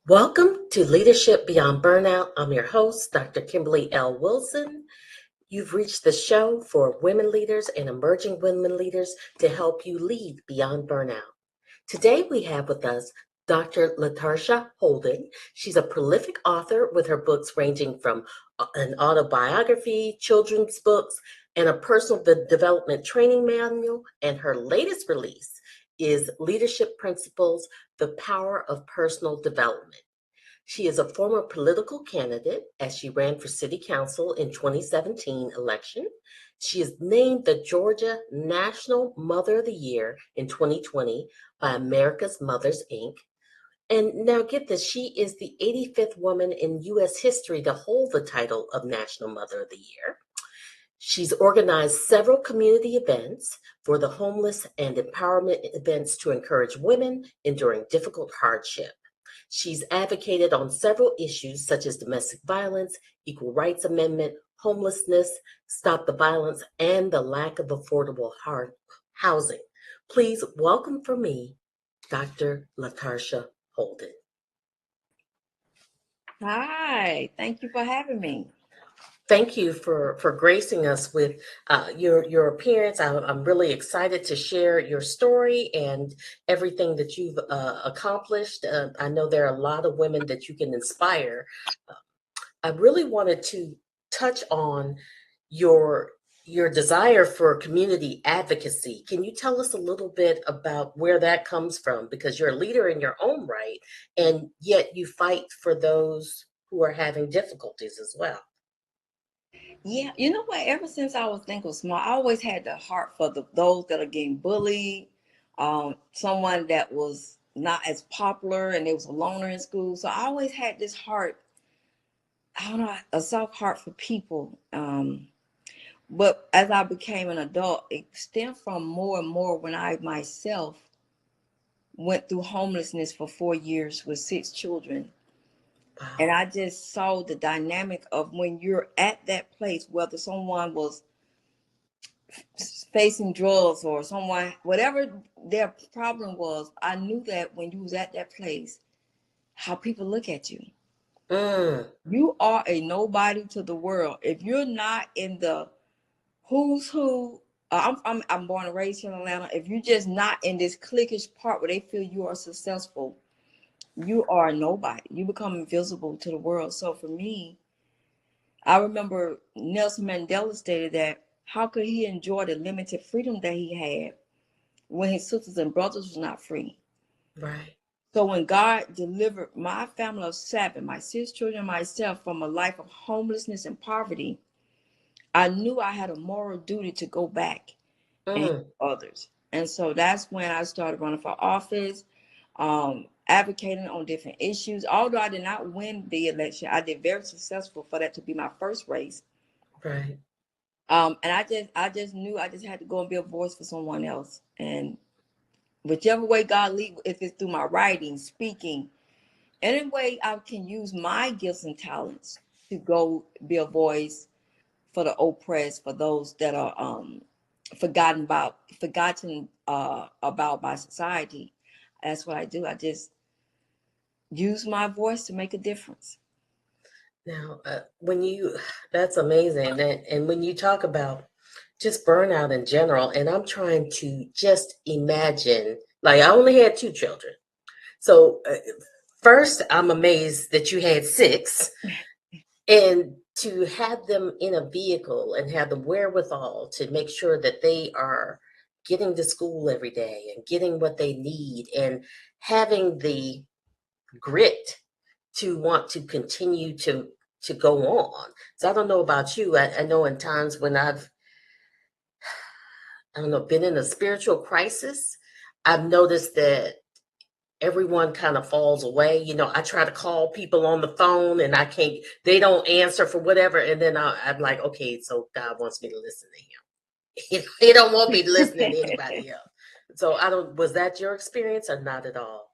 Welcome to Leadership Beyond Burnout. I'm your host, Dr. Kimberly L. Wilson. You've reached the show for women leaders and emerging women leaders to help you lead beyond burnout. Today we have with us Dr. LaTarsha Holden. She's a prolific author with her books ranging from an autobiography, children's books, and a personal development training manual. And her latest release is Leadership Principles, The Power of Personal Development. She is a former political candidate as she ran for city council in 2017 election. She is named the Georgia National Mother of the Year in 2020 by America's Mothers, Inc. And now get this, she is the 85th woman in U.S. history to hold the title of National Mother of the Year. She's organized several community events for the homeless and empowerment events to encourage women enduring difficult hardship. She's advocated on several issues such as domestic violence, equal rights amendment, homelessness, stop the violence, and the lack of affordable housing. Please welcome for me, Dr. LaTarsha Holden. Hi, thank you for having me. Thank you for gracing us with your appearance. I'm really excited to share your story and everything that you've accomplished. I know there are a lot of women that you can inspire. I really wanted to touch on your desire for community advocacy. Can you tell us a little bit about where that comes from? Because you're a leader in your own right, and yet you fight for those who are having difficulties as well. Yeah, you know what? Ever since I was small, I always had the heart for those that are getting bullied, someone that was not as popular and they was a loner in school. So I always had this heart, I don't know, a soft heart for people. But as I became an adult, it stemmed from more and more when I myself went through homelessness for 4 years with 6 children. Wow. And I just saw the dynamic of when you're at that place, whether someone was facing drugs or someone, whatever their problem was, I knew that when you was at that place, how people look at you. You are a nobody to the world. If you're not in the who's who, I'm born and raised here in Atlanta. If you're just not in this cliquish part where they feel you are successful, you are a nobody. You become invisible to the world. So for me, I remember Nelson Mandela stated that how could he enjoy the limited freedom that he had when his sisters and brothers was not free? Right. So when God delivered my family of 7, my 6 children and myself, from a life of homelessness and poverty, I knew I had a moral duty to go back and help others. And so that's when I started running for office, advocating on different issues. Although I did not win the election, I did very successful for that to be my first race. Right. And I just knew I just had to go and be a voice for someone else. And whichever way God leads, if it's through my writing, speaking, any way I can use my gifts and talents to go be a voice for the oppressed, for those that are forgotten about by society. That's what I do. I just use my voice to make a difference. Now, that's amazing. And when you talk about just burnout in general, and I'm trying to just imagine, like I only had 2 children. So first, I'm amazed that you had 6, and to have them in a vehicle and have the wherewithal to make sure that they are getting to school every day and getting what they need and having the grit to want to continue to go on. So I don't know about you. I know in times when I've, I don't know, been in a spiritual crisis, I've noticed that everyone kind of falls away. You know, I try to call people on the phone and they don't answer for whatever. And then I'm like, okay, so God wants me to listen to him. He don't want me to listen to anybody else. So was that your experience or not at all?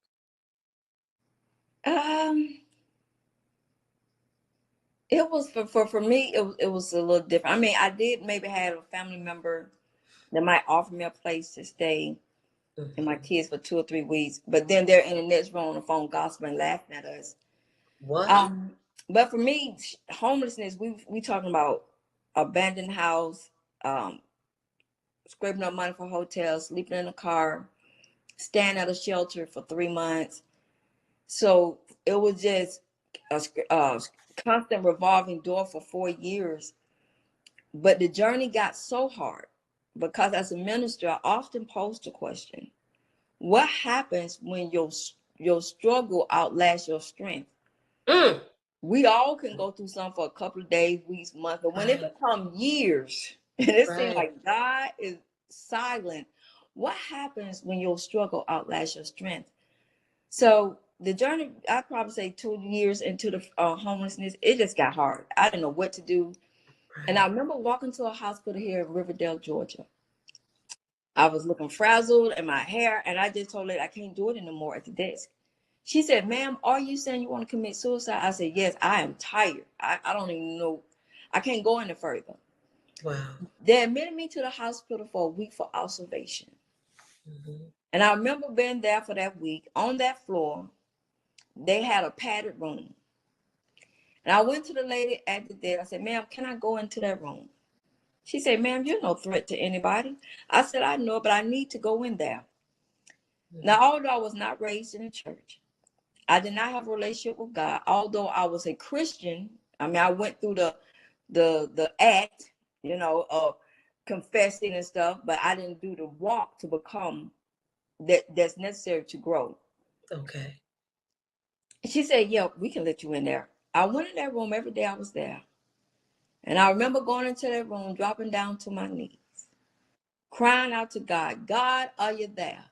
It was for me, it was a little different. I mean, I did maybe have a family member that might offer me a place to stay and my kids for 2 or 3 weeks, but then they're in the next room on the phone gossiping, laughing at us. What? But for me, homelessness, we talking about abandoned house, scraping up money for hotels, sleeping in a car, staying at a shelter for 3 months. So it was just a constant revolving door for 4 years. But the journey got so hard because as a minister, I often pose the question, what happens when your struggle outlasts your strength? We all can go through something for a couple of days, weeks, months, but when it becomes years and it seems like God is silent, what happens when your struggle outlasts your strength? So the journey, I'd probably say 2 years into the homelessness, it just got hard. I didn't know what to do. And I remember walking to a hospital here in Riverdale, Georgia. I was looking frazzled in my hair, and I just told her I can't do it anymore at the desk. She said, "Ma'am, are you saying you want to commit suicide?" I said, "Yes, I am tired. I don't even know. I can't go any further." Wow. They admitted me to the hospital for a week for observation. And I remember being there for that week. On that floor, they had a padded room. And I went to the lady at the desk. I said, "Ma'am, can I go into that room?" She said, "Ma'am, you're no threat to anybody." I said, "I know, but I need to go in there." Now, although I was not raised in a church, I did not have a relationship with God. Although I was a Christian, I mean, I went through the act, of confessing and stuff, but I didn't do the walk to become that's necessary to grow. Okay. She said, "Yeah, we can let you in there." I went in that room every day I was there. And I remember going into that room, dropping down to my knees, crying out to God, "God, are you there?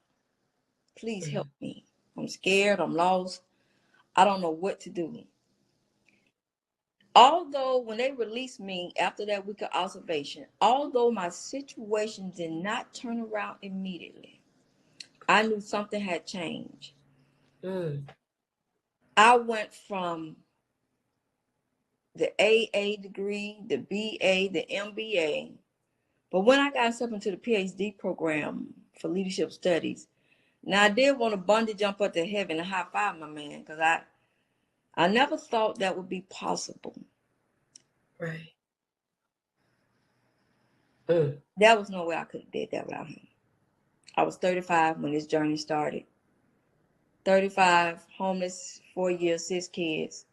Please help me. I'm scared. I'm lost. I don't know what to do." Although when they released me after that week of observation, although my situation did not turn around immediately, I knew something had changed. I went from the AA degree, the BA, the MBA, but when I got up into the PhD program for leadership studies, now I did want to bungee jump up to heaven and high five my man, because I never thought that would be possible. Right. There was no way I could have did that without him. I was 35 when this journey started. 35, homeless, 4 years, 6 kids,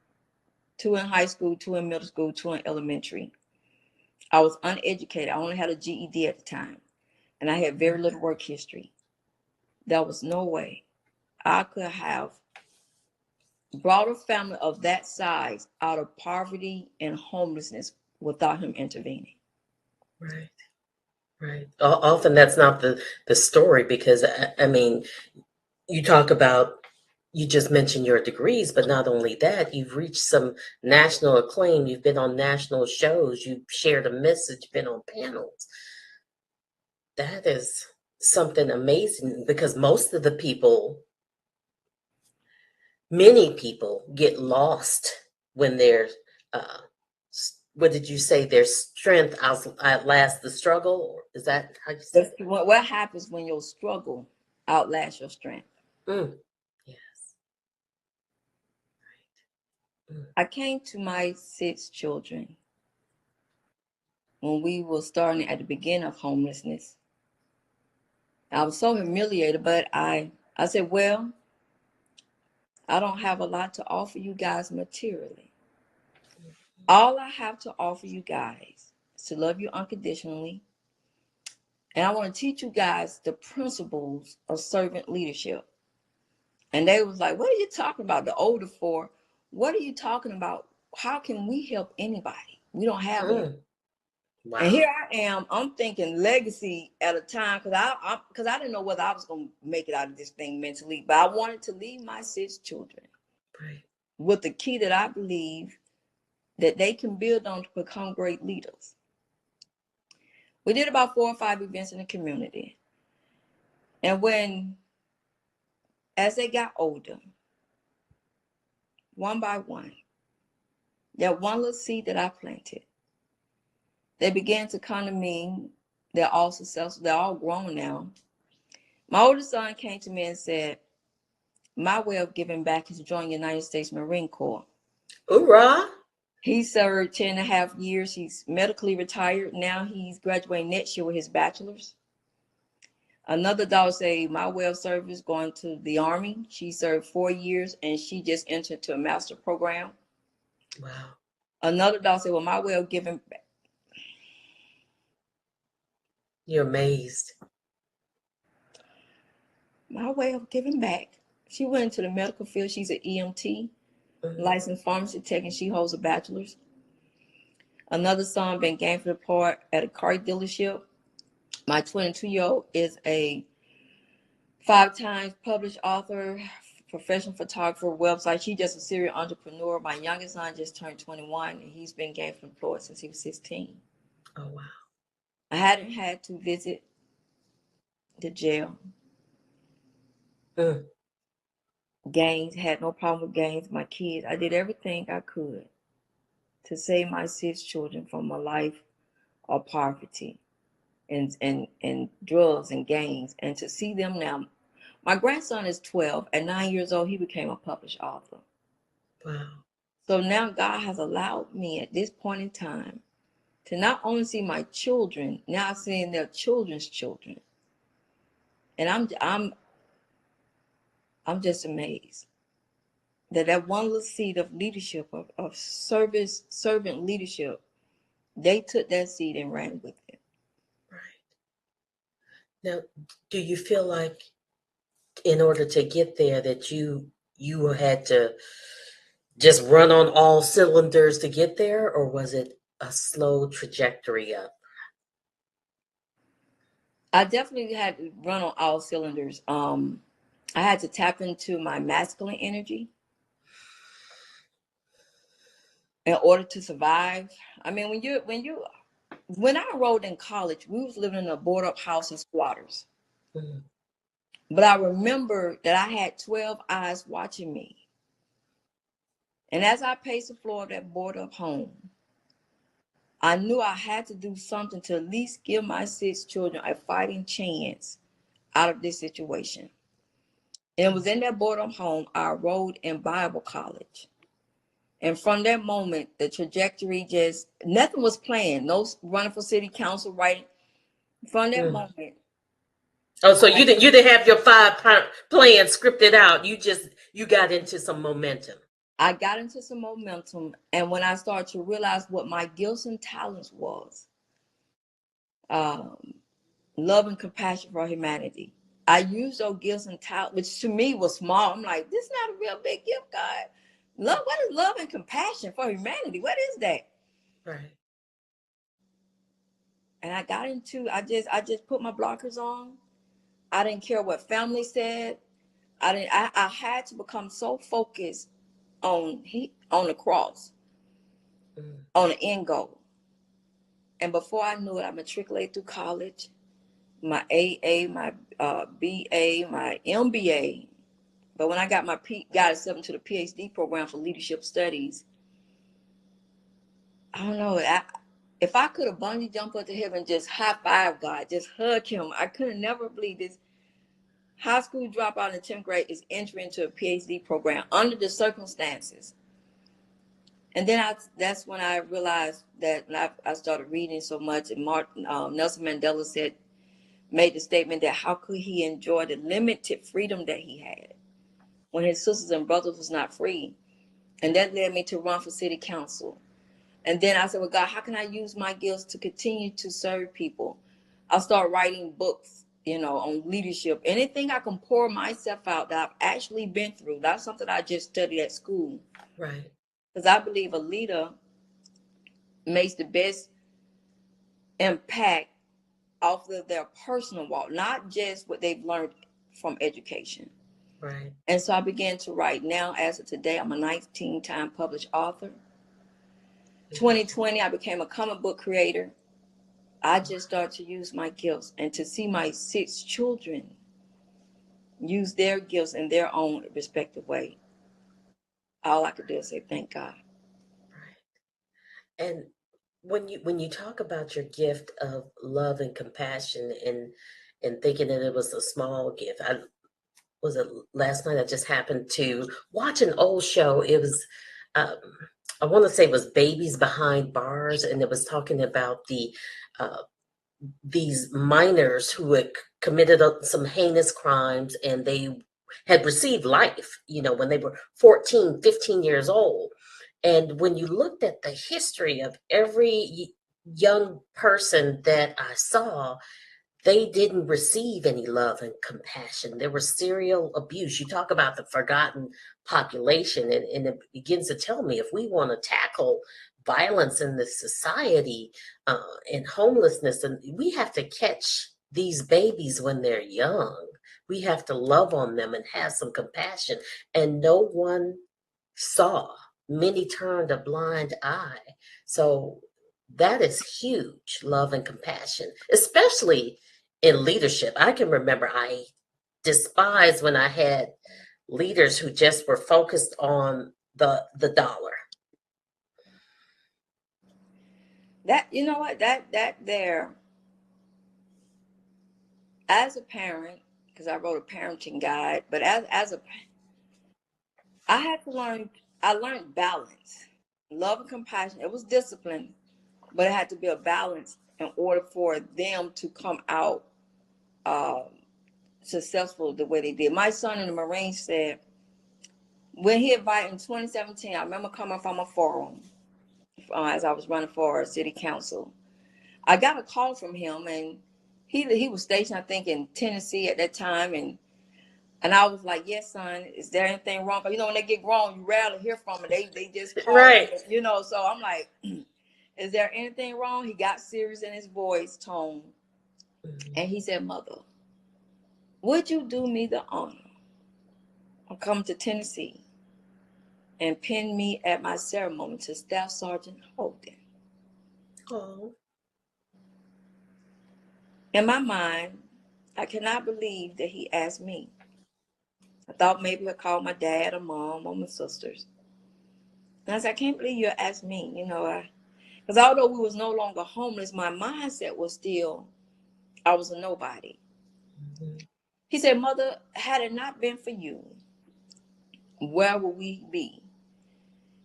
2 in high school, 2 in middle school, 2 in elementary. I was uneducated. I only had a GED at the time, and I had very little work history. There was no way I could have brought a family of that size out of poverty and homelessness without him intervening. Right. Right. Often that's not the story, because I mean, you talk about, you just mentioned your degrees, but not only that, you've reached some national acclaim. You've been on national shows. You've shared a message, been on panels. That is something amazing, because most of the people, many people get lost when they're, what did you say? Their strength outlasts the struggle? Or is that how you say it? What happens when your struggle outlasts your strength? Yes. Right. I came to my 6 children when we were starting at the beginning of homelessness. I was so humiliated, but I said, "Well, I don't have a lot to offer you guys materially. All I have to offer you guys is to love you unconditionally. And I want to teach you guys the principles of servant leadership." And they was like, "What are you talking about?" The older 4, "What are you talking about? How can we help anybody? We don't have any." Wow. And here I am, I'm thinking legacy at a time, because I didn't know whether I was going to make it out of this thing mentally, but I wanted to leave my 6 children with the key that I believe that they can build on to become great leaders. We did about 4 or 5 events in the community. And as they got older, one by one, That one little seed that I planted, they began to come to me. They're all successful. They're all grown now. My oldest son came to me and said, my way of giving back is joining the United States Marine Corps. Hoorah! He served 10 and a half years. He's medically retired. Now he's graduating next year with his bachelor's. Another daughter say, my way of service going to the Army. She served 4 years and she just entered to a master program. Wow. Another daughter said, well, my way of giving back. You're amazed. My way of giving back. She went into the medical field. She's an EMT, licensed pharmacy tech, and she holds a bachelor's. Another son been gainfully employed at a car dealership. My 22-year-old is a 5 times published author, professional photographer, website. She's just a serial entrepreneur. My youngest son just turned 21, and he's been gainfully employed since he was 16. Oh, wow. I hadn't had to visit the jail. Gangs, had no problem with gangs. My kids, I did everything I could to save my 6 children from a life of poverty and drugs and gangs, and to see them now. My grandson is 12. At 9 years old, he became a published author. Wow. So now God has allowed me at this point in time to not only see my children, now seeing their children's children. And I'm just amazed that one little seed of leadership, of service, servant leadership, they took that seed and ran with it. Right. Now, do you feel like in order to get there that you had to just run on all cylinders to get there, or was it a slow trajectory up? I definitely had to run on all cylinders. I had to tap into my masculine energy in order to survive. I mean, when I enrolled in college, we was living in a board up house and squatters. But I remember that I had 12 eyes watching me. And as I paced the floor of that board up home, I knew I had to do something to at least give my 6 children a fighting chance out of this situation. And it was in that board up home I enrolled in Bible college. And from that moment, the trajectory just, nothing was planned. No running for city council, right? From that moment. Oh, so you didn't have your 5 plans scripted out. You got into some momentum. I got into some momentum. And when I started to realize what my gifts and talents was, love and compassion for humanity. I used those gifts and talents, which to me was small. I'm like, this is not a real big gift, God. Love, what is love and compassion for humanity? What is that? Right. And I got into, I just put my blockers on. I didn't care what family said. I had to become so focused on the cross, on the end goal. And before I knew it, I matriculated through college, my AA, my BA, my MBA. But when I got got accepted to the PhD program for leadership studies, I don't know. If I could have bungee jumped up to heaven, just high five God, just hug him, I could never believe this. High school dropout in the 10th grade is entering into a PhD program under the circumstances. And then that's when I realized that I started reading so much. And Nelson Mandela made the statement that how could he enjoy the limited freedom that he had when his sisters and brothers was not free? And that led me to run for city council. And then I said, well, God, how can I use my gifts to continue to serve people? I'll start writing books, on leadership. Anything I can pour myself out that I've actually been through. That's something I just studied at school. Right. Because I believe a leader makes the best impact off of their personal walk, not just what they've learned from education. Right. And so I began to write. Now, as of today, I'm a 19-time published author. 2020, I became a comic book creator. I just started to use my gifts, and to see my 6 children use their gifts in their own respective way. All I could do is say, thank God. And when you talk about your gift of love and compassion and thinking that it was a small gift, I was it last night I just happened to watch an old show. It was um, I want to say it was Babies Behind Bars, and it was talking about uh, these minors who had committed some heinous crimes, and they had received life, when they were 14, 15 years old. And when you looked at the history of every young person that I saw, they didn't receive any love and compassion. There was serial abuse. You talk about the forgotten population, and it begins to tell me if we want to tackle violence in this society uh, and homelessness, and we have to catch these babies when they're young. We have to love on them and have some compassion. And no one saw. Many turned a blind eye. So that is huge, love and compassion, especially in leadership. I can remember I despised when I had leaders who just were focused on the dollar. That, you know what, that there, as a parent, because I wrote a parenting guide, but I had to learn. I learned balance, love and compassion. It was discipline, but it had to be a balance in order for them to come out uh, successful the way they did. My son in the Marines said, when he invited in 2017, I remember coming from a forum as I was running for city council. I got a call from him, and he was stationed, I think, in Tennessee at that time, and I was like, "Yes, son. Is there anything wrong?" Because when they get grown, you rarely hear from them. They just call, Right. So I'm like, "Is there anything wrong?" He got serious in his voice tone, and he said, "Mother, would you do me the honor of coming to Tennessee and pin me at my ceremony to Staff Sergeant Holden?" Oh. In my mind, I cannot believe that he asked me. I thought maybe he'd call my dad or mom or my sisters. And I said, I can't believe you asked me, because although we was no longer homeless, my mindset was still, I was a nobody. Mm-hmm. He said, Mother, had it not been for you, where would we be?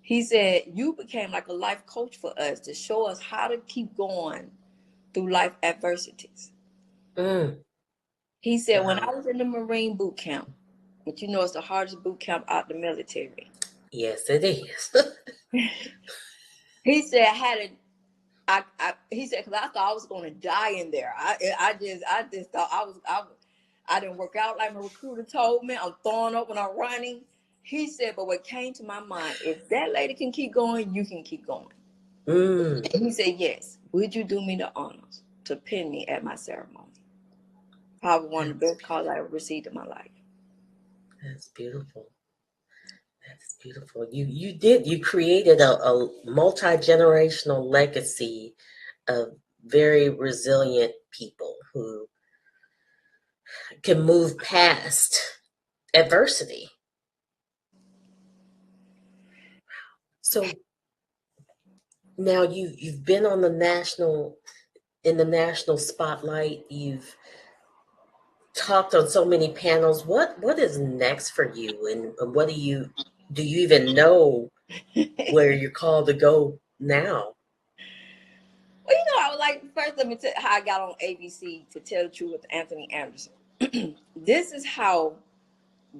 He said, you became like a life coach for us to show us how to keep going through life adversities. He said, when I was in the Marine boot camp, but it's the hardest boot camp out the military. Yes, it is. He said, he said, because I thought I was going to die in there. I just thought I didn't work out like my recruiter told me. I'm throwing up when I'm running. He said, but what came to my mind, if that lady can keep going, you can keep going. And he said, yes, would you do me the honors to pin me at my ceremony? Probably one of the best calls I ever received in my life. That's beautiful. That's beautiful. You created a multi-generational legacy of very resilient people who can move past adversity. So now you've been on in the national spotlight. You've talked on so many panels. What is next for you, and what do you even know where you're called to go now? Well, I would like, first let me tell you how I got on ABC, to tell the truth, with Anthony Anderson. This is how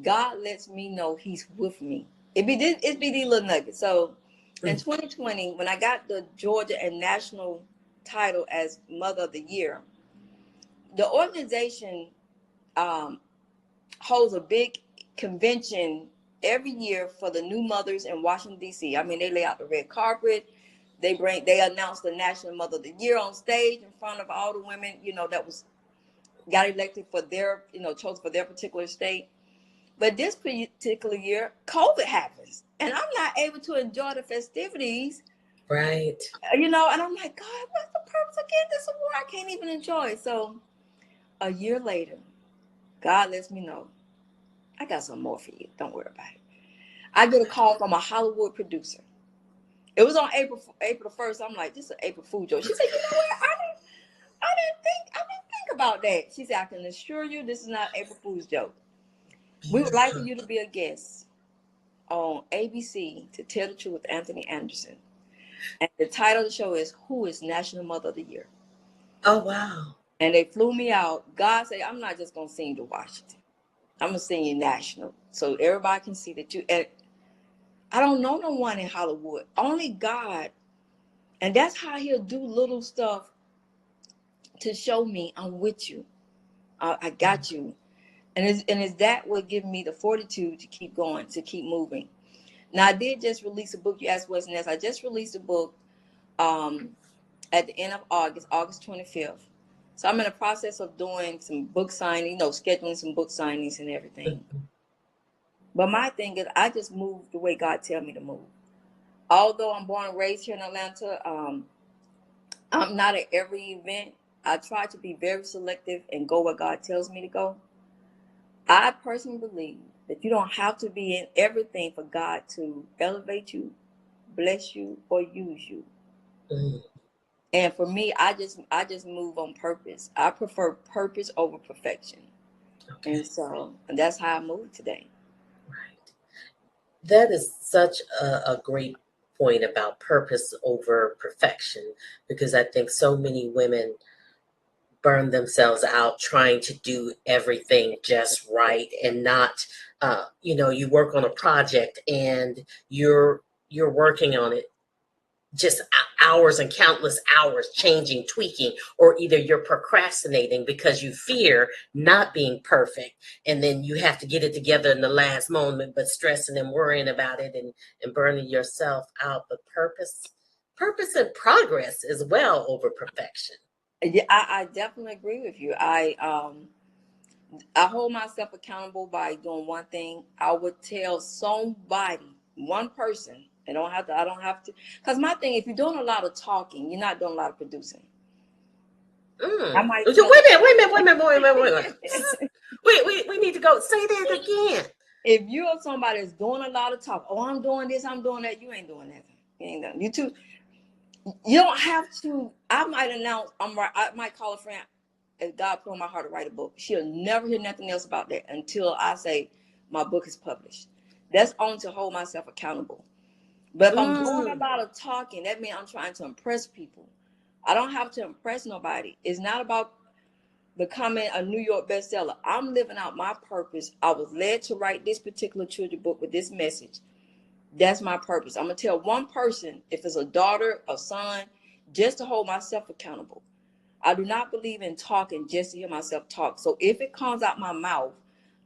God lets me know he's with me. It be these little nuggets. So in 2020, when I got the Georgia and national title as Mother of the Year, the organization holds a big convention every year for the new mothers in Washington, D.C. I mean, they lay out the red carpet. They announce the National Mother of the Year on stage in front of all the women, that got elected for their, chosen for their particular state. But this particular year, COVID happens, and I'm not able to enjoy the festivities. Right. And I'm like, God, what's the purpose of getting this award? I can't even enjoy it. So a year later, God lets me know, I got some more for you. Don't worry about it. I get a call from a Hollywood producer. It was on April the 1st. I'm like, this is an April Fool joke. She said, you know what? I didn't think about that. She said, I can assure you this is not April Fool's joke. We would like for you to be a guest on ABC to Tell the Truth with Anthony Anderson. And the title of the show is Who is National Mother of the Year? Oh, wow. And they flew me out. God said, I'm not just going to sing you to Washington. I'm going to sing you national. So everybody can see that you. And I don't know no one in Hollywood. Only God. And that's how he'll do little stuff to show me I'm with you. I got you. And is that what gives me the fortitude to keep going, to keep moving. Now, I did just release a book. You asked what's next. I just released a book at the end of August 25th. So I'm in the process of doing some book signing, scheduling some book signings and everything. But my thing is, I just move the way God tells me to move. Although I'm born and raised here in Atlanta, I'm not at every event. I try to be very selective and go where God tells me to go. I personally believe that you don't have to be in everything for God to elevate you, bless you, or use you. Mm. And for me, I just move on purpose. I prefer purpose over perfection. Okay. And that's how I move today. Right. That is such a great point about purpose over perfection, because I think so many women burn themselves out trying to do everything just right, and not, you work on a project and you're working on it just hours and countless hours, changing, tweaking, or either you're procrastinating because you fear not being perfect, and then you have to get it together in the last moment, but stressing and worrying about it and burning yourself out. But purpose and progress as well over perfection. Yeah, I definitely agree with you. I hold myself accountable by doing one thing. I would tell somebody, one person. I don't have to. Because my thing, if you're doing a lot of talking, you're not doing a lot of producing. I might wait a minute. Wait, we need to go. Say that again. If you're somebody that's doing a lot of talk, I'm doing this, I'm doing that, you ain't doing nothing. You ain't doing. You don't have to. I might announce, I might call a friend, if God put on my heart to write a book. She'll never hear nothing else about that until I say my book is published. That's only to hold myself accountable. But if I'm doing a lot of talking, that means I'm trying to impress people. I don't have to impress nobody. It's not about becoming a New York bestseller. I'm living out my purpose. I was led to write this particular children's book with this message. That's my purpose. I'm going to tell one person, if it's a daughter, a son, just to hold myself accountable. I do not believe in talking just to hear myself talk. So if it comes out my mouth,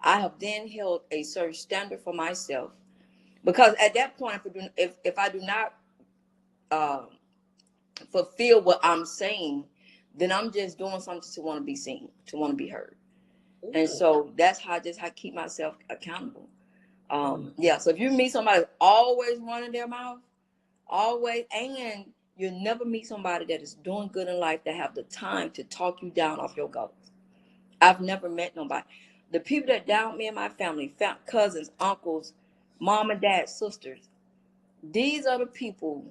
I have then held a certain standard for myself. Because at that point, if I do not fulfill what I'm saying, then I'm just doing something to want to be seen, to want to be heard. Ooh. And so that's how I keep myself accountable. Yeah, so if you meet somebody always running their mouth, always, and you'll never meet somebody that is doing good in life that have the time to talk you down off your goals. I've never met nobody. The people that doubt me and my family, cousins, uncles, mom and dad, sisters, these are the people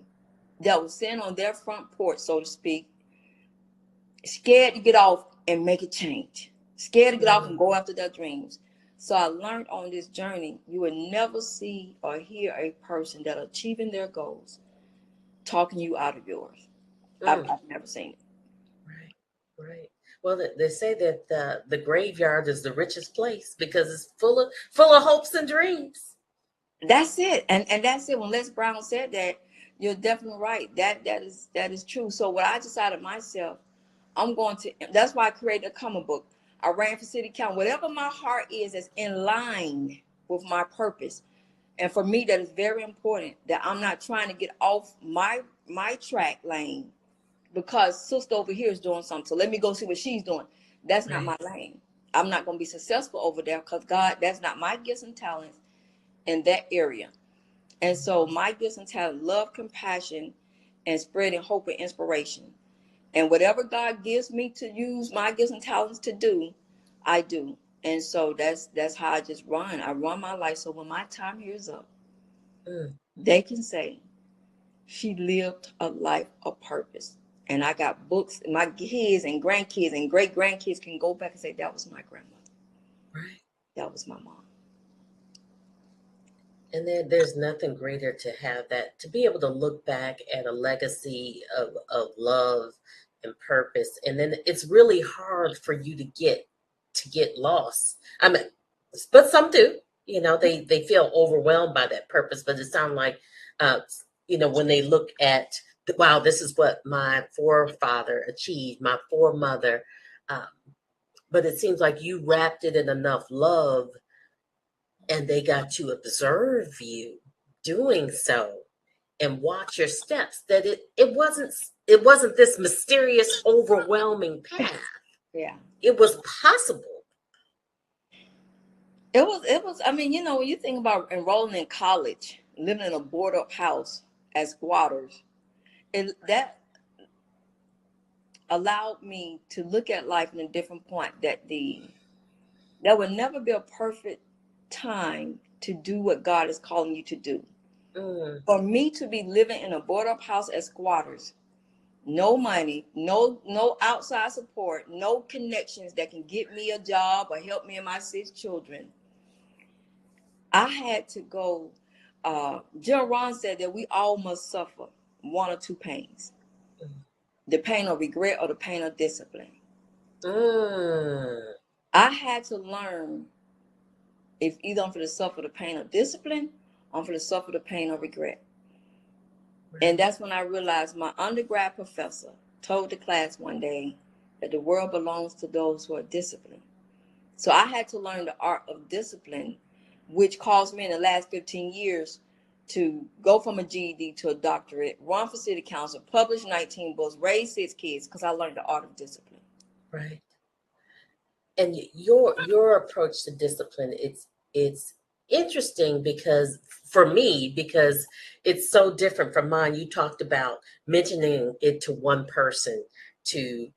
that will stand on their front porch, so to speak, scared to get off and make a change, scared to get off and go after their dreams. So I learned on this journey, you will never see or hear a person that are achieving their goals talking you out of yours. I've never seen it. Right. Well, they say that the graveyard is the richest place because it's full of hopes and dreams. That's it, and that's it. When Les Brown said that, you're definitely right. That is true. So what I decided myself, that's why I created a comic book. I ran for city council. Whatever my heart is that's in line with my purpose. And for me, that is very important, that I'm not trying to get off my track lane because sister over here is doing something. So let me go see what she's doing. That's not my lane. I'm not going to be successful over there because God, that's not my gifts and talents in that area. And so my gifts and talents, love, compassion, and spreading hope and inspiration. And whatever God gives me to use my gifts and talents to do, I do. And so that's how I just run. I run my life. So when my time here is up, they can say, she lived a life of purpose. And I got books, my kids and grandkids and great grandkids can go back and say, that was my grandmother. Right. That was my mom. And then there's nothing greater to have that, to be able to look back at a legacy of love and purpose. And then it's really hard for you to get lost. I mean, but some do, they feel overwhelmed by that purpose, but it sounds like, when they look at, wow, this is what my forefather achieved, my foremother. But it seems like you wrapped it in enough love and they got to observe you doing so and watch your steps, that it wasn't this mysterious, overwhelming path. Yeah. It was possible. It was, I mean, when you think about enrolling in college, living in a board up house as squatters, that allowed me to look at life in a different point, that there would never be a perfect time to do what God is calling you to do. For me to be living in a board up house as squatters, no money, no outside support, no connections that can get me a job or help me and my 6 children, I had to go. Jim Ron said that we all must suffer one or two pains: the pain of regret or the pain of discipline. I had to learn, if either I'm going to suffer the pain of discipline, I'm going to suffer the pain of regret. Right. And that's when I realized my undergrad professor told the class one day that the world belongs to those who are disciplined. So I had to learn the art of discipline, which caused me in the last 15 years to go from a GED to a doctorate, run for city council, publish 19 books, raise 6 kids, because I learned the art of discipline. Right. And your approach to discipline, it's interesting because it's so different from mine. You talked about mentioning it to one person to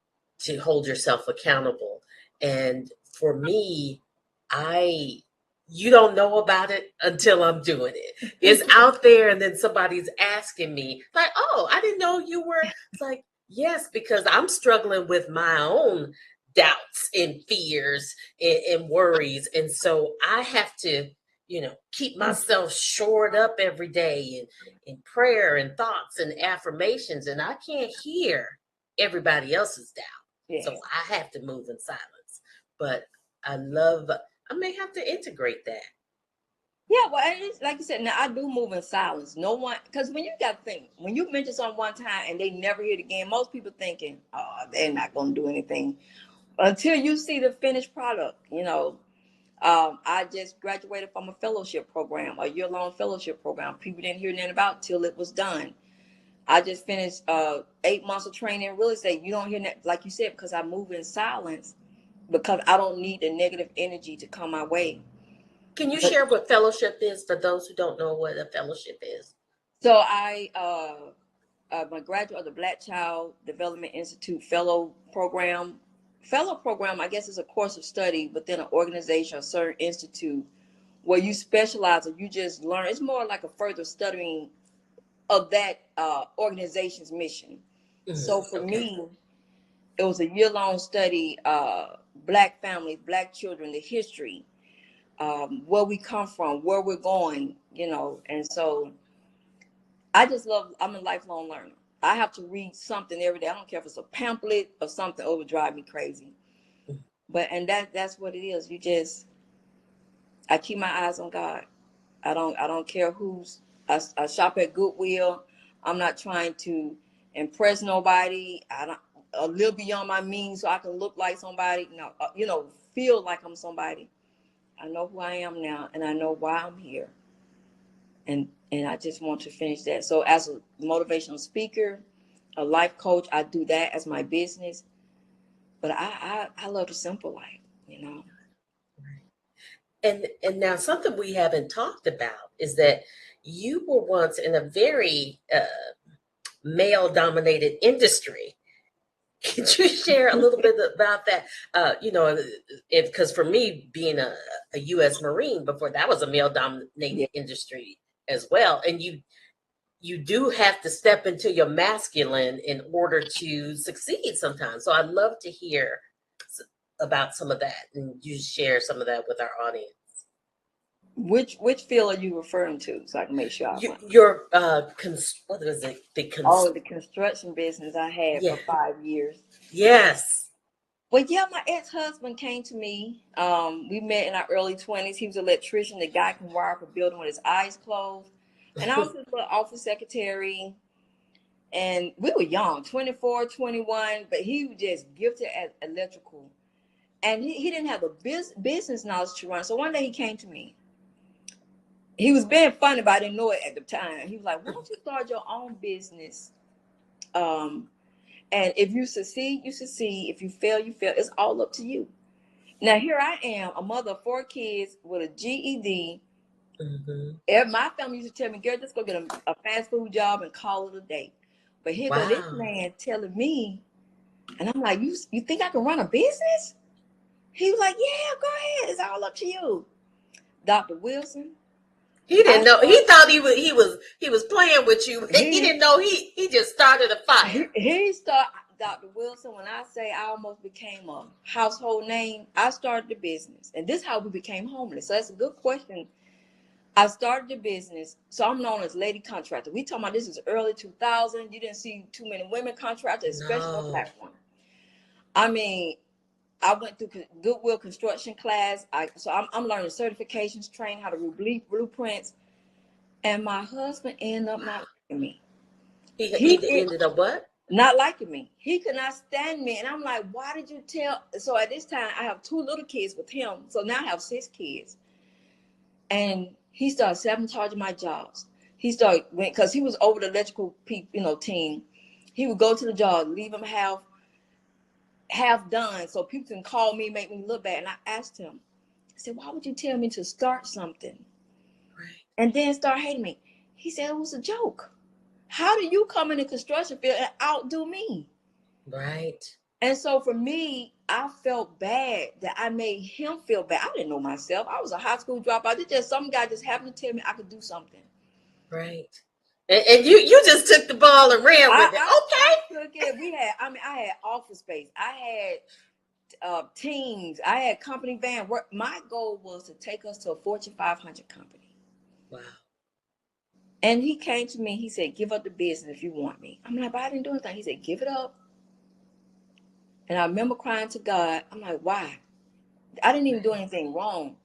hold yourself accountable. And for me, you don't know about it until I'm doing it. It's out there, and then somebody's asking me, like, oh, I didn't know you were. It's like, yes, because I'm struggling with my own doubts and fears and worries. And so I have to, keep myself shored up every day in prayer and thoughts and affirmations. And I can't hear everybody else's doubt. Yes. So I have to move in silence. But I may have to integrate that. Yeah, well, like you said, now I do move in silence. No one, because when you got to think, when you mention something one time and they never hear it again, most people thinking, oh, they're not going to do anything until you see the finished product. I just graduated from a fellowship program, a year-long fellowship program. People didn't hear nothing about till it was done. I just finished 8 months of training in real estate. You don't hear that, like you said, because I move in silence, because I don't need the negative energy to come my way. Can you share what fellowship is for those who don't know what a fellowship is? So I'm a graduate of the Black Child Development Institute Fellow Program. Fellow Program, I guess, is a course of study within an organization, a certain institute, where you specialize or you just learn. It's more like a further studying of that organization's mission. So for me, it was a year-long study, Black families, Black children, the history, where we come from, where we're going, and so I'm a lifelong learner. I have to read something every day. I don't care if it's a pamphlet or something, it would drive me crazy. And that's what it is. I keep my eyes on God. I don't care I shop at Goodwill. I'm not trying to impress nobody. I don't a little beyond my means so I can look like somebody. No, feel like I'm somebody. I know who I am now, and I know why I'm here. And I just want to finish that. So as a motivational speaker, a life coach, I do that as my business. But I love the simple life, And now something we haven't talked about is that you were once in a very male-dominated industry. Could you share a little bit about that? Because for me, being a U.S. Marine before, that was a male-dominated industry as well. And you do have to step into your masculine in order to succeed sometimes. So I'd love to hear about some of that, and you share some of that with our audience. Which field are you referring to, so I can make sure I want? Your what is it? The construction business I had for 5 years. Yes. Well, yeah, my ex-husband came to me. We met in our early 20s. He was an electrician. The guy can wire up a building with his eyes closed. And I was his little office secretary. And we were young, 24, 21, but he was just gifted at electrical. And he didn't have the business knowledge to run. So one day he came to me. He was being funny, but I didn't know it at the time. He was like, why don't you start your own business? And if you succeed, you succeed. If you fail, you fail. It's all up to you. Now, here I am, a mother of 4 kids with a GED. My family used to tell me, girl, just go get a fast food job and call it a day. But here go this man telling me, and I'm like, you think I can run a business? He was like, yeah, go ahead. It's all up to you. Dr. Wilson. He didn't know. He thought he was playing with you. He didn't know he just started a fire. He started, Dr. Wilson, when I say I almost became a household name, I started the business. And this is how we became homeless. So that's a good question. I started the business. So I'm known as Lady Contractor. We talking about this is early 2000. You didn't see too many women contractors, especially on platform. I mean, I went through Goodwill construction class. I'm learning certifications, training how to read blueprints. And my husband ended up not liking me. He ended up what? Not liking me. He could not stand me. And I'm like, why did you tell? So at this time, I have 2 little kids with him. So now I have 6 kids. And he started sabotaging my jobs. He started, because he was over the electrical team. He would go to the job, leave them half done, so people can call me, make me look bad. And I asked him, I said, why would you tell me to start something? Right. And then start hating me? He said it was a joke. How do you come in the construction field and outdo me? Right. And so for me, I felt bad that I made him feel bad. I didn't know myself. I was a high school dropout. It's just some guy just happened to tell me I could do something. Right. And you just took the ball and ran with it. I took it. I had office space. I had teams. I had company van work. My goal was to take us to a Fortune 500 company. Wow. And he came to me. He said, give up the business if you want me. I'm like, but I didn't do anything. He said, give it up. And I remember crying to God. I'm like, why? I didn't even do anything wrong.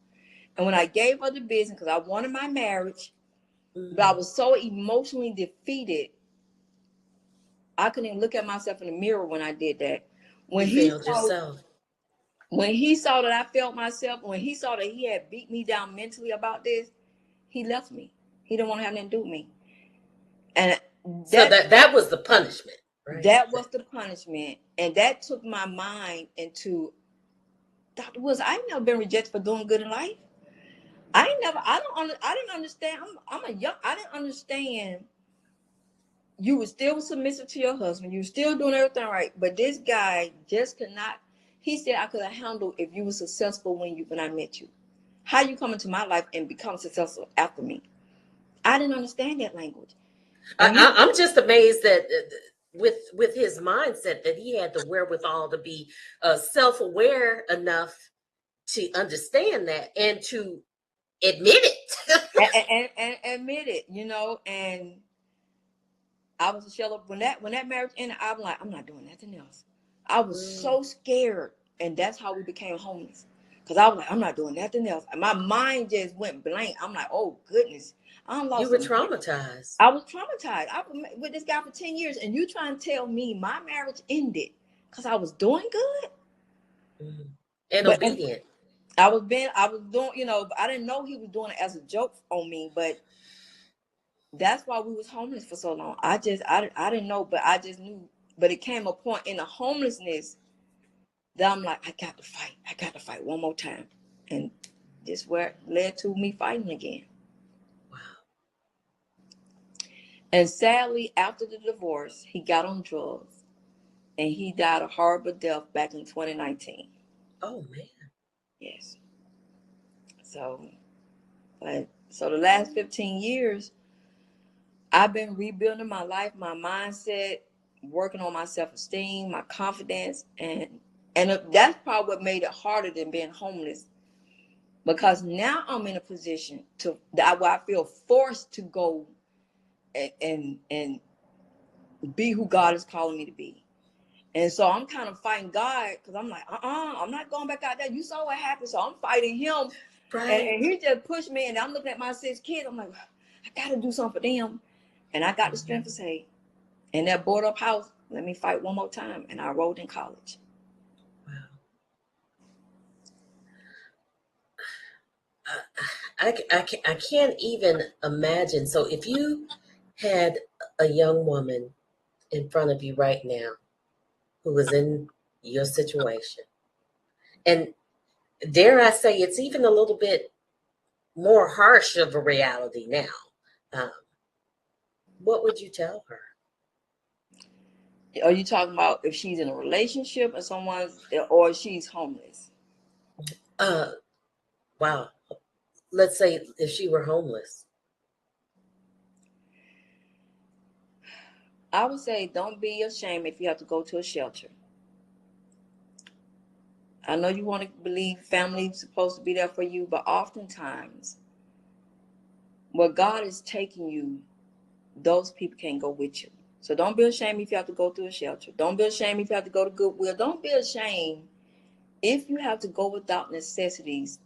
And when I gave up the business, because I wanted my marriage, but I was so emotionally defeated, I couldn't even look at myself in the mirror when I did that. When you failed yourself. When he saw that I felt myself, when he saw that he had beat me down mentally about this, he left me. He didn't want to have anything to do with me. And that was the punishment. Right? That was the punishment. And that took my mind into, Dr. Woods, I ain't never been rejected for doing good in life. I didn't understand. I didn't understand. You were still submissive to your husband. You were still doing everything right. But this guy just could not. He said, I could have handled if you were successful when I met you. How you come into my life and become successful after me? I didn't understand that language. I'm just amazed that with his mindset that he had the wherewithal to be self-aware enough to understand that and to admit it. and admit it, and I was a shell up when that marriage ended. I'm like, I'm not doing nothing else. I was so scared, and that's how we became homeless. Because I was like, I'm not doing nothing else. And my mind just went blank. I'm like, oh goodness, you were traumatized. I was traumatized. I was with this guy for 10 years, and you trying to tell me my marriage ended because I was doing good and obedient. I was doing, but I didn't know he was doing it as a joke on me, but that's why we was homeless for so long. I didn't know, but I just knew. But it came a point in the homelessness that I'm like, I got to fight one more time. And this where it led to me fighting again. Wow. And sadly, after the divorce, he got on drugs and he died a horrible death back in 2019. Oh man. Yes. So the last 15 years, I've been rebuilding my life, my mindset, working on my self-esteem, my confidence, and that's probably what made it harder than being homeless, because now I'm in a position where I feel forced to go and be who God is calling me to be. And so I'm kind of fighting God, because I'm like, I'm not going back out there. You saw what happened. So I'm fighting him. Right. And he just pushed me. And I'm looking at my 6 kids. I'm like, I got to do something for them. And I got the strength to say, in that board up house, let me fight one more time. And I enrolled in college. Wow. I can't even imagine. So if you had a young woman in front of you right now who was in your situation, and dare I say it's even a little bit more harsh of a reality now, what would you tell her? Are you talking about if she's in a relationship or she's homeless? Wow. Let's say if she were homeless. I would say don't be ashamed if you have to go to a shelter. I know you want to believe family's supposed to be there for you, but oftentimes where God is taking you, those people can't go with you. So don't be ashamed if you have to go through a shelter. Don't be ashamed if you have to go to Goodwill. Don't be ashamed if you have to go without necessities.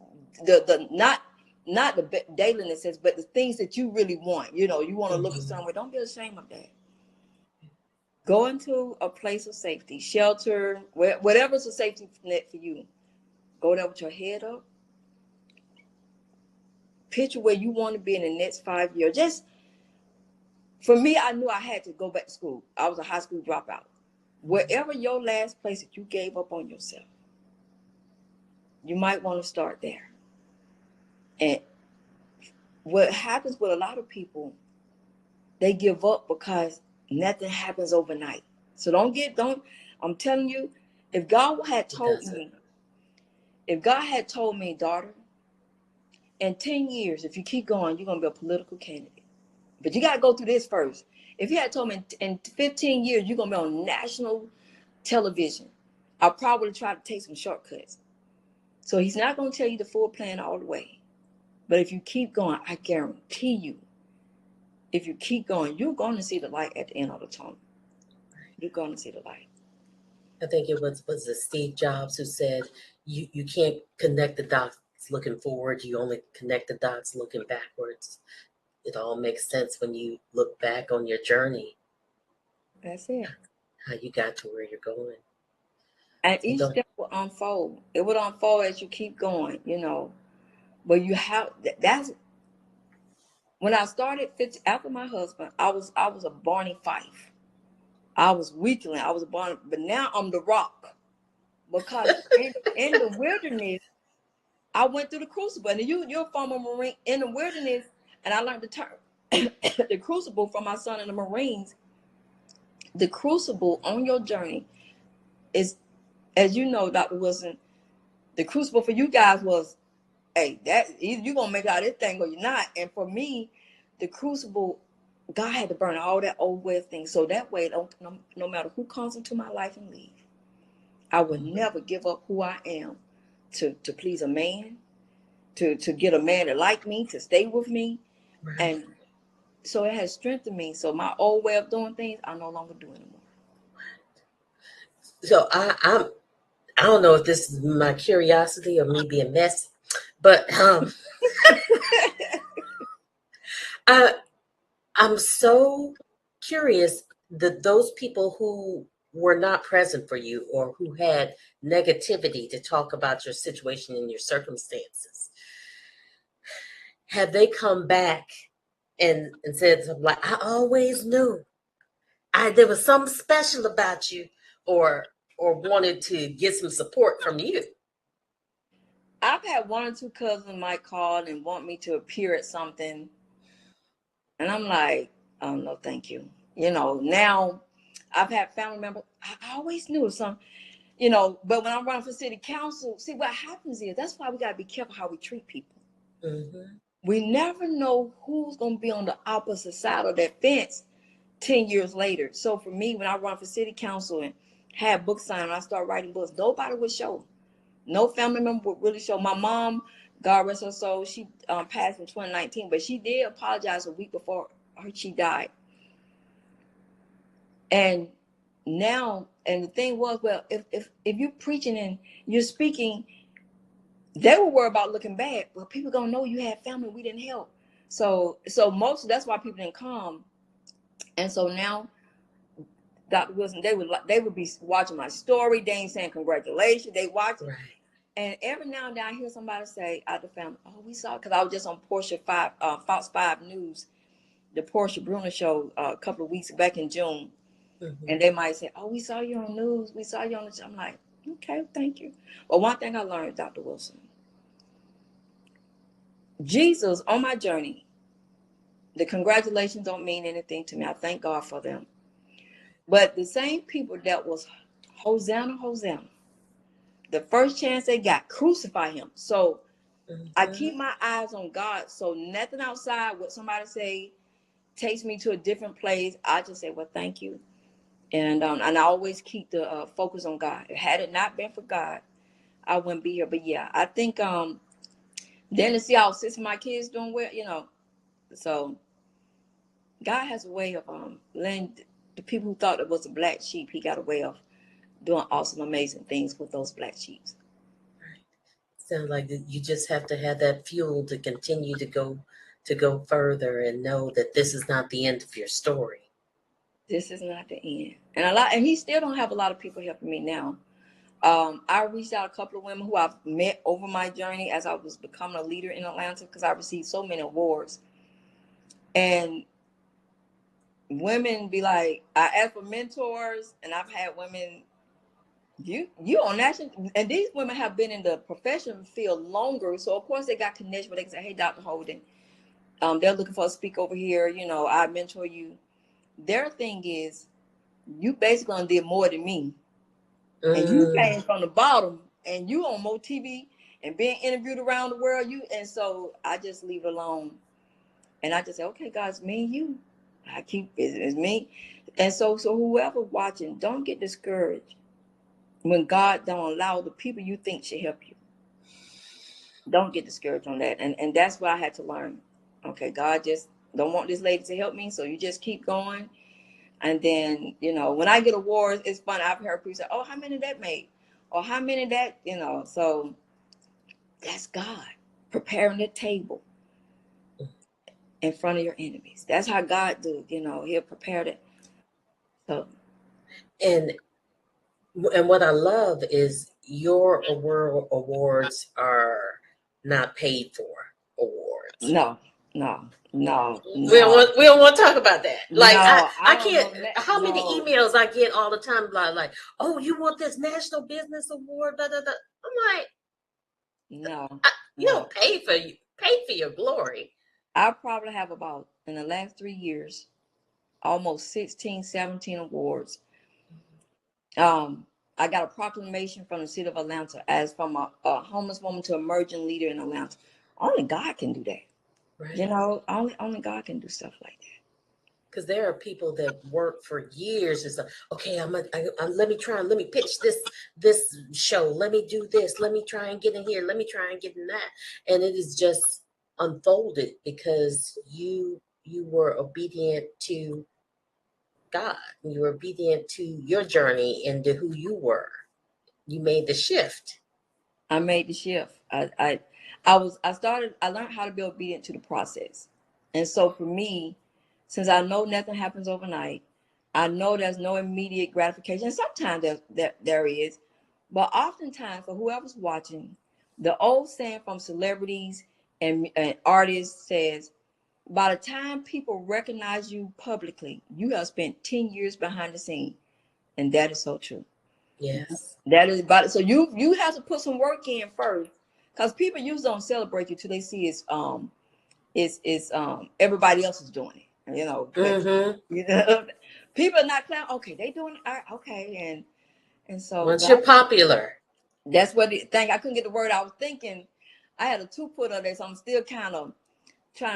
Not the daily necessities, but the things that you really want. You want to look for somewhere. Don't be ashamed of that. Go into a place of safety, shelter, whatever's a safety net for you. Go there with your head up. Picture where you want to be in the next 5 years. Just for me, I knew I had to go back to school. I was a high school dropout. Wherever your last place that you gave up on yourself, you might want to start there. And what happens with a lot of people, they give up because nothing happens overnight. So I'm telling you, if God had told me, daughter, in 10 years, if you keep going, you're going to be a political candidate. But you got to go through this first. If he had told me in 15 years, you're going to be on national television, I'll probably try to take some shortcuts. So he's not going to tell you the full plan all the way. But if you keep going, I guarantee you, if you keep going, you're going to see the light at the end of the tunnel. You're going to see the light. I think it was it Steve Jobs who said, you can't connect the dots looking forward. You only connect the dots looking backwards. It all makes sense when you look back on your journey. That's it. How you got to where you're going. And each step will unfold. It will unfold as you keep going, But you have, that's, when I started after my husband, I was a Barney Fife. I was weakling. I was a Barney, but now I'm the Rock. Because in the wilderness, I went through the crucible. And you're a former Marine in the wilderness, and I learned the term, the crucible from my son in the Marines. The crucible on your journey is, as you know, Dr. Wilson, the crucible for you guys was, hey, that either you're gonna make out this thing or you're not. And for me, the crucible, God had to burn all that old way of things. So that way, no matter who comes into my life and leave, I would never give up who I am to please a man, to get a man to like me, to stay with me. Right. And so it has strengthened me. So my old way of doing things, I no longer do anymore. So I don't know if this is my curiosity or me being messy, but I'm so curious that those people who were not present for you or who had negativity to talk about your situation and your circumstances, have they come back and said something like, I always knew there was something special about you, or wanted to get some support from you? I've had one or two cousins might call and want me to appear at something. And I'm like, oh, no, thank you. Now I've had family members, I always knew something, but when I'm running for city council, see what happens is, that's why we got to be careful how we treat people. Mm-hmm. We never know who's going to be on the opposite side of that fence 10 years later. So for me, when I run for city council and had book signing, I started writing books, nobody would show. No family member would really show. My mom, God rest her soul, she passed in 2019, but she did apologize a week before she died. And now, and the thing was, well, if you're preaching and you're speaking, they were worried about looking bad. Well, people gonna know you had family, we didn't help. So that's why people didn't come. And so now, Dr. Wilson, they would be watching my story. They ain't saying congratulations. They watch it. Right. And every now and then I hear somebody say out the family, "Oh, we saw," because I was just on Fox 5 News, the Portia Bruner show a couple of weeks back in June. Mm-hmm. And they might say, "Oh, we saw you on news. We saw you on the show." I'm like, "Okay, thank you." But one thing I learned, Dr. Wilson, Jesus on my journey, the congratulations don't mean anything to me. I thank God for them. But the same people that was Hosanna, Hosanna, the first chance they got, crucify him. So I keep my eyes on God. So nothing outside what somebody say takes me to a different place. I just say, well, thank you. And I always keep the focus on God. Had it not been for God, I wouldn't be here. But yeah, I think then to see how six of my kids doing well, so God has a way of letting the people who thought it was a black sheep, he got a way of doing awesome, amazing things with those black sheep. Right. Sounds like you just have to have that fuel to continue to go further and know that this is not the end of your story. This is not the end. And he still don't have a lot of people helping me now. I reached out a couple of women who I've met over my journey as I was becoming a leader in Atlanta, because I received so many awards. And women be like, I asked for mentors, and I've had women, you on national, and these women have been in the professional field longer, so of course they got connection where they can say, hey, Dr. Holden, they're looking for a speak over here, I mentor you. Their thing is, you basically did more than me. And you came from the bottom, and you on more TV and being interviewed around the world. And so I just leave it alone, and I just say, okay, God, it's me and you. I keep it's me, and so whoever watching, don't get discouraged when God don't allow the people you think should help you. Don't get discouraged on that, and that's what I had to learn. Okay, God just don't want this lady to help me, so you just keep going. And then, when I get awards, it's fun. I've heard people say, oh, how many that made? Or how many that, so that's God preparing the table in front of your enemies. That's how God do, he'll prepare it. So, and what I love is your awards are not paid for awards. No. We don't want to talk about that. Like, no, I can't. How many emails I get all the time, like, oh, you want this National Business Award? Blah, blah, blah. I'm like, no, you don't pay for your glory. I probably have about, in the last 3 years, almost 16, 17 awards. I got a proclamation from the city of Atlanta as from a homeless woman to emerging leader in Atlanta. Only God can do that. Right. Only God can do stuff like that. Because there are people that work for years and stuff. Okay, let me pitch this show. Let me do this. Let me try and get in here. Let me try and get in that. And it is just unfolded because you were obedient to God. You were obedient to your journey and to who you were. You made the shift. I made the shift. I learned how to be obedient to the process. And so for me, since I know nothing happens overnight, I know there's no immediate gratification. And sometimes there is, but oftentimes for whoever's watching, the old saying from celebrities and artists says, by the time people recognize you publicly, you have spent 10 years behind the scene. And that is so true. Yes. That is about it. So you have to put some work in first, because people usually don't celebrate you till they see it's everybody else is doing it. People are not clapping. Okay, they doing it. Okay, and so once you're popular, that's what the thing. I couldn't get the word I was thinking. I had a 2 put up there, so I'm still kind of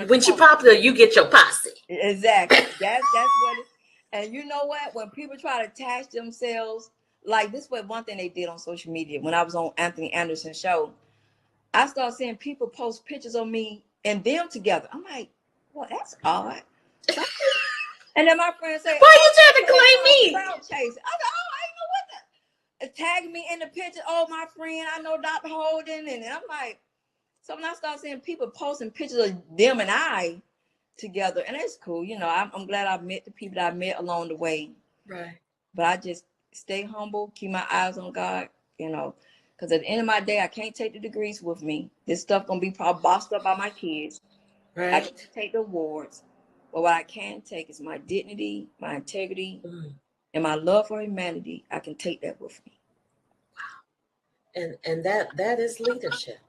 When she popular, you get your posse. Exactly. That's what it. And you know what? When people try to attach themselves, like this was one thing they did on social media when I was on Anthony Anderson's show. I started seeing people post pictures of me and them together. I'm like, well, that's odd. And then my friend say, why you trying to claim me? Crowd chasing. I said, oh, I ain't know what the. Tag me in the picture. Oh, my friend, I know Dr. Holden. And I'm like, so when I start seeing people posting pictures of them and I together, and it's cool. You know, I'm glad I met the people that I met along the way. Right. But I just stay humble, keep my eyes on God, you know, because at the end of my day, I can't take the degrees with me. This stuff going to be probably bossed up by my kids. Right. I can't take the awards. But what I can take is my dignity, my integrity, and my love for humanity. I can take that with me. Wow. And that is leadership.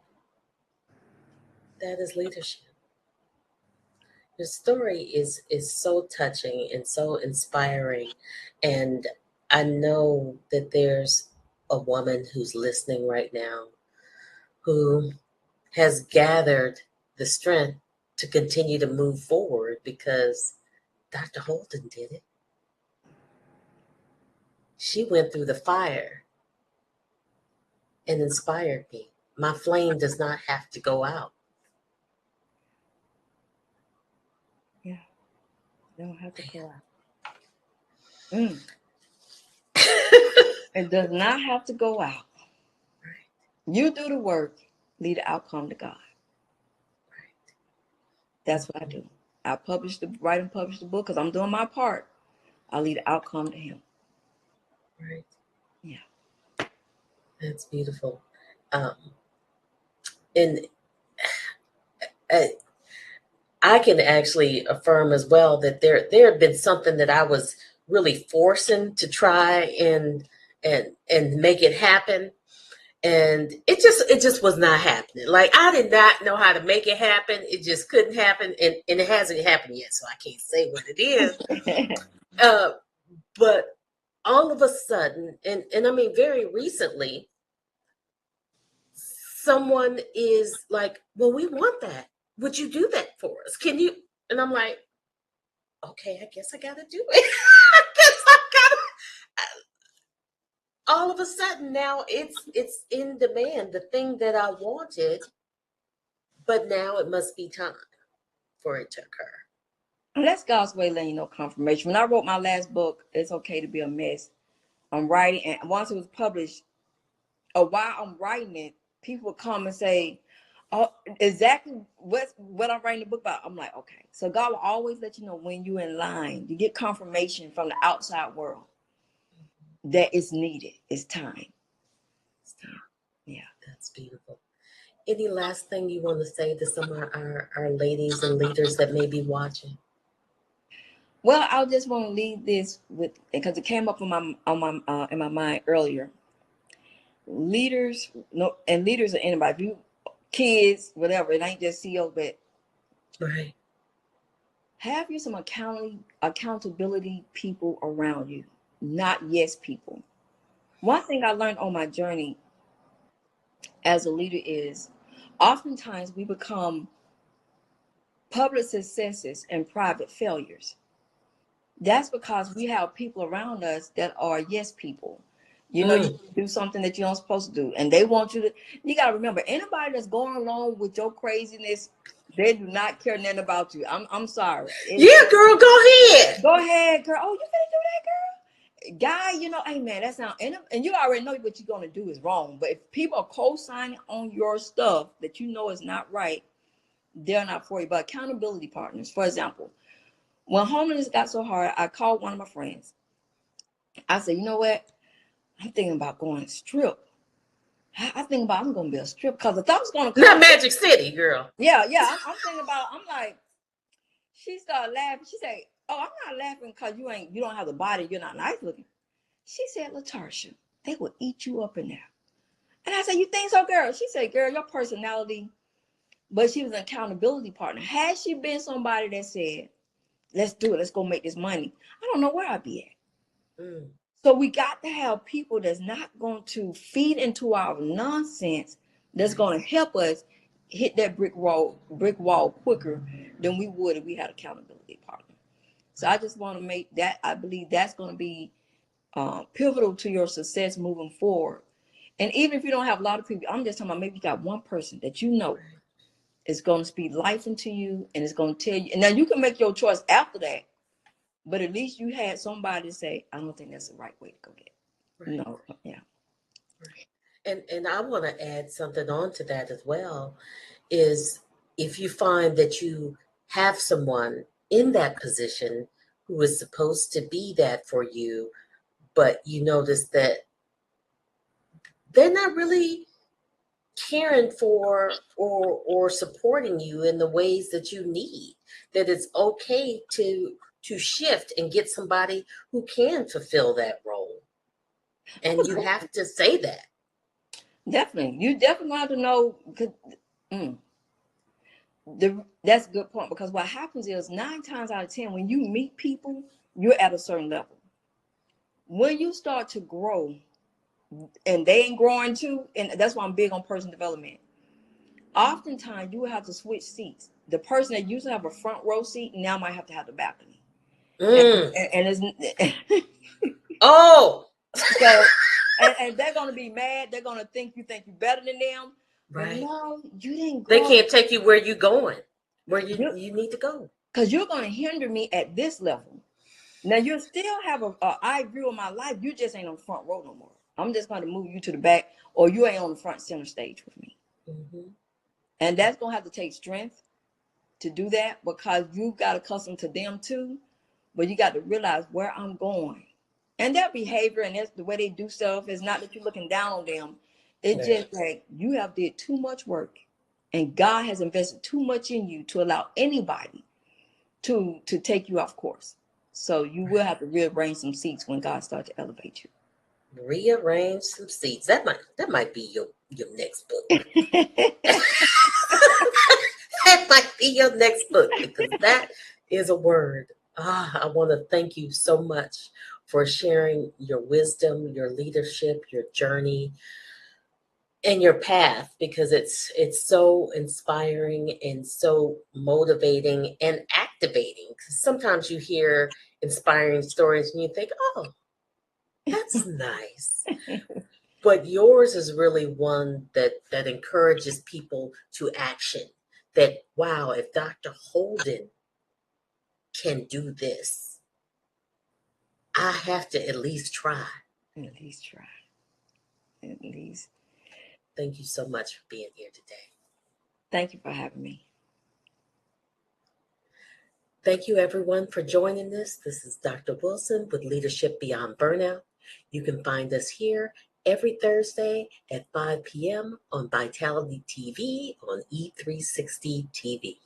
That is leadership. Your story is so touching and so inspiring. And I know that there's a woman who's listening right now who has gathered the strength to continue to move forward because Dr. Holden did it. She went through the fire and inspired me. My flame does not have to go out. Yeah, don't have to go out. It does not have to go out. Right. You do the work, leave the outcome to God. Right. That's what I do. I write and publish the book because I'm doing my part. I leave the outcome to Him. Right. Yeah. That's beautiful. And I can actually affirm as well that there had been something that I was really forcing to try and make it happen. And it just was not happening. Like I did not know how to make it happen. It just couldn't happen. And it hasn't happened yet, so I can't say what it is. But all of a sudden, and I mean very recently, someone is like, well, we want that. Would you do that for us? Can you? And I'm like, okay, I guess I gotta do it. I guess I gotta. All of a sudden now it's in demand, the thing that I wanted, but now it must be time for it to occur. And that's God's way letting you know confirmation. When I wrote my last book, It's Okay to Be a Mess, I'm writing, and once it was published, while I'm writing it, people would come and say, oh, exactly what I'm writing the book about. I'm like, okay. So God will always let you know when you're in line. You get confirmation from the outside world that it's needed. It's time. It's time. Yeah. That's beautiful. Any last thing you want to say to some of our ladies and leaders that may be watching? Well, I just want to leave this with, because it came up in my mind earlier. Leaders, no, and leaders are anybody. If you kids, whatever, it ain't just CEO, but right. Have you some accountability people around you, not yes people. One thing I learned on my journey as a leader is oftentimes we become public successes and private failures. That's because we have people around us that are yes people. You know, you do something that you're not supposed to do, and they want you to. You got to remember, anybody that's going along with your craziness, they do not care nothing about you. I'm sorry. Yeah, girl, go ahead. Go ahead, girl. Oh, you finna do that, girl? Guy, you know, hey man, that's not, and you already know what you're gonna do is wrong. But if people are co-signing on your stuff that you know is not right, they're not for you. But accountability partners, for example, when homelessness got so hard, I called one of my friends. I said, you know what? I'm thinking about going to strip. I think about I'm gonna be a strip because the thought was gonna come. Not Magic City, girl. Yeah. I'm thinking about. I'm like, she started laughing. She said, "Oh, I'm not laughing because you don't have the body. You're not nice looking." She said, "LaTarsha, they will eat you up in there." And I said, "You think so, girl?" She said, "Girl, your personality." But she was an accountability partner. Had she been somebody that said, "Let's do it. Let's go make this money," I don't know where I'd be at. So we got to have people that's not going to feed into our nonsense, that's going to help us hit that brick wall quicker than we would if we had accountability partner. So I just want to make that, I believe that's going to be pivotal to your success moving forward. And even if you don't have a lot of people, I'm just talking about maybe you got one person that you know is going to speak life into you and it's going to tell you. And now you can make your choice after that, but at least you had somebody say, I don't think that's the right way to go there. Right. No, yeah. And I want to add something on to that as well, is if you find that you have someone in that position who is supposed to be that for you, but you notice that they're not really caring for or supporting you in the ways that you need, that it's okay to shift and get somebody who can fulfill that role. And you have to say that. Definitely. You definitely have to know. That's a good point, because what happens is 9 times out of 10, when you meet people, you're at a certain level. When you start to grow and they ain't growing too, and that's why I'm big on personal development. Oftentimes you will have to switch seats. The person that used to have a front row seat now might have to have the balcony. And it's oh, so and they're gonna be mad. They're gonna think you better than them. Right. But no, you didn't go. They can't take you where you're going, where you need to go. Because you're gonna hinder me at this level. Now you still have a eye view of my life. You just ain't on the front row no more. I'm just gonna move you to the back, or you ain't on the front center stage with me. Mm-hmm. And that's gonna have to take strength to do that, because you got accustomed to them too. But you got to realize where I'm going. And their behavior and that's the way they do stuff is not that you're looking down on them. It's just like you have did too much work, and God has invested too much in you to allow anybody to take you off course. So you will have to rearrange some seats when God starts to elevate you. Rearrange some seats. That might be your next book. That might be your next book, because that is a word. I want to thank you so much for sharing your wisdom, your leadership, your journey, and your path, because it's so inspiring and so motivating and activating. Because sometimes you hear inspiring stories and you think, oh, that's nice. But yours is really one that encourages people to action. That, wow, if Dr. Holden can do this, I have to at least try. At least try. At least. Thank you so much for being here today. Thank you for having me. Thank you, everyone, for joining us. This is Dr. Wilson with Leadership Beyond Burnout. You can find us here every Thursday at 5 p.m. on Vitality TV on E360 TV.